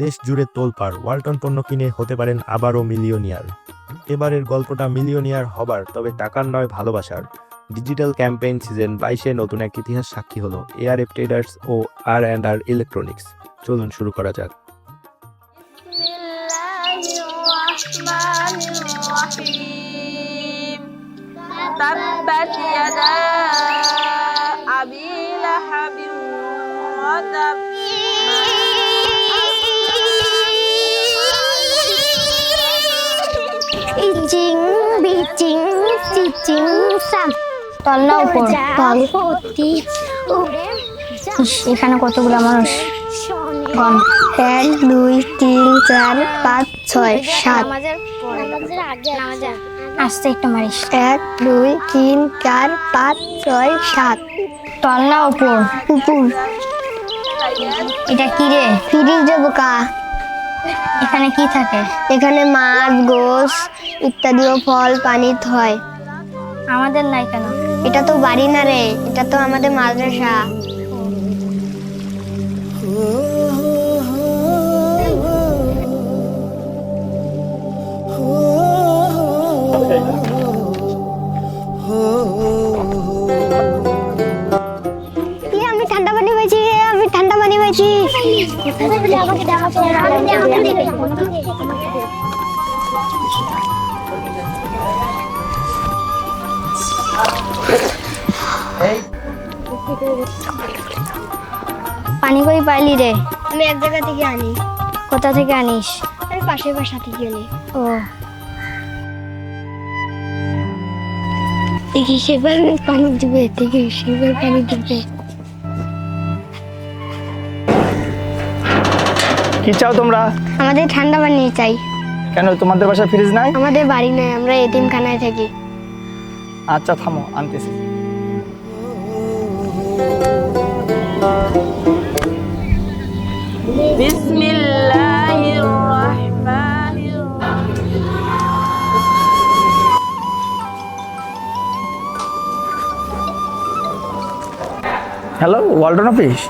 দেশ জুড়ে তোলপাড়, ওয়ালটন পণ্য কিনে হতে পারেন আবারও মিলিয়নিয়ার। এবারের গল্পটা মিলিয়নিয়ার হবার, তবে টাকার নয় ভালোবাসার। ডিজিটাল ক্যাম্পেইন সিজন 22-এ নতুন এক ইতিহাস সাক্ষী হলো এআরএফ ট্রেডার্স ও আর ইলেকট্রনিক্স। চলুন শুরু করা যাক। تبت يدا أبي لهب وتب ইচিং বিচিং চিচিং সাম তল্লা উপর তল এখানে কতগুলো মানুষ গণ 1 2 3 4 5 6 7 আস্তে একটু মারিস 1 2 3 4 5 6 7 তল্লা উপর উপর এটা কি রে ফ্রিজ দেবো কা এখানে কি থাকে এখানে মাছ গোশ ইত্যাদি ও ফল পানি হয় আমাদের নাই কেন এটা তো বাড়ি না রে এটা তো আমাদের মাদ্রাসা আমি ঠান্ডা পানি পেয়েছি পানি কই পাইলি রে আমি এক জায়গা থেকে আনি কোথা থেকে আনিস আমি পাশের বাসা থেকে আনি ও দেখি সেবার পানি দিবে কি চাও তোমরা? আমাদের ঠান্ডা পানি চাই। কেন তোমাদের বাসায় ফ্রিজ নাই? আমাদের বাড়ি নাই, আমরা এতিমখানায় থাকি। আচ্ছা থামো, আনতেছি। বিসমিল্লাহির রহমানির রহিম। Hello, Walton office.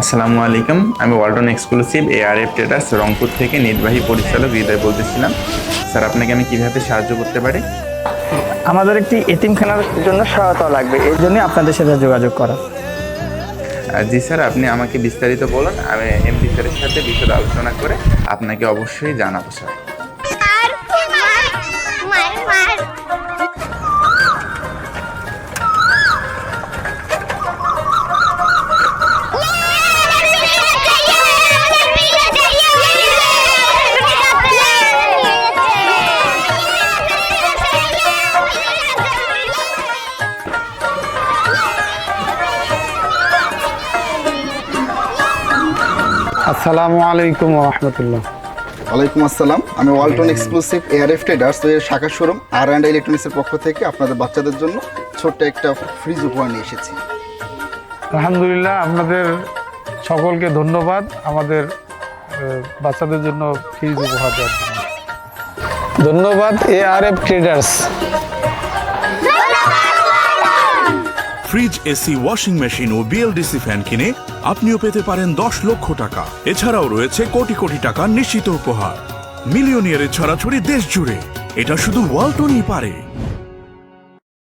আসসালামু আলাইকুম, আমি Walton exclusive ARF traders Rangpur থেকে নির্বাহী পরিচালক হৃদয় বলতেছিলাম। স্যার, আপনাকে আমি কিভাবে সাহায্য করতে পারি? আমাদের একটি এতিমখানার জন্য সহায়তা লাগবে, এই জন্য আপনাদের সাথে যোগাযোগ করা। জি স্যার, আপনি আমাকে বিস্তারিত বলুন, আমি এমডি স্যারের সাথে বিশদ আলোচনা করে আপনাকে অবশ্যই জানাবো স্যার। আসসালামু আলাইকুম ওয়া রাহমাতুল্লাহ। ওয়ালাইকুম আসসালাম। আমি ওয়ালটন এক্সক্লুসিভ এআরএফ ট্রেডার্স এর শাখা শোরুম ইলেকট্রনিক্সের পক্ষ থেকে আপনাদের বাচ্চাদের জন্য ছোট্ট একটা ফ্রিজ উপহার নিয়ে এসেছি। আলহামদুলিল্লাহ, আপনাদের সকলকে ধন্যবাদ আমাদের বাচ্চাদের জন্য ফ্রিজ উপহার দেওয়ার জন্য। ধন্যবাদ ARF Traders. Fridge, AC, washing machine ও বিএলডিসি ফ্যান কিনে আপনিও পেতে পারেন 10 লক্ষ টাকা। এছাড়াও রয়েছে কোটি কোটি টাকার নিশ্চিত উপহার। মিলিয়নিয়ারের ছড়াছড়ি দেশ জুড়ে, এটা শুধু ওয়ালটনই পারে।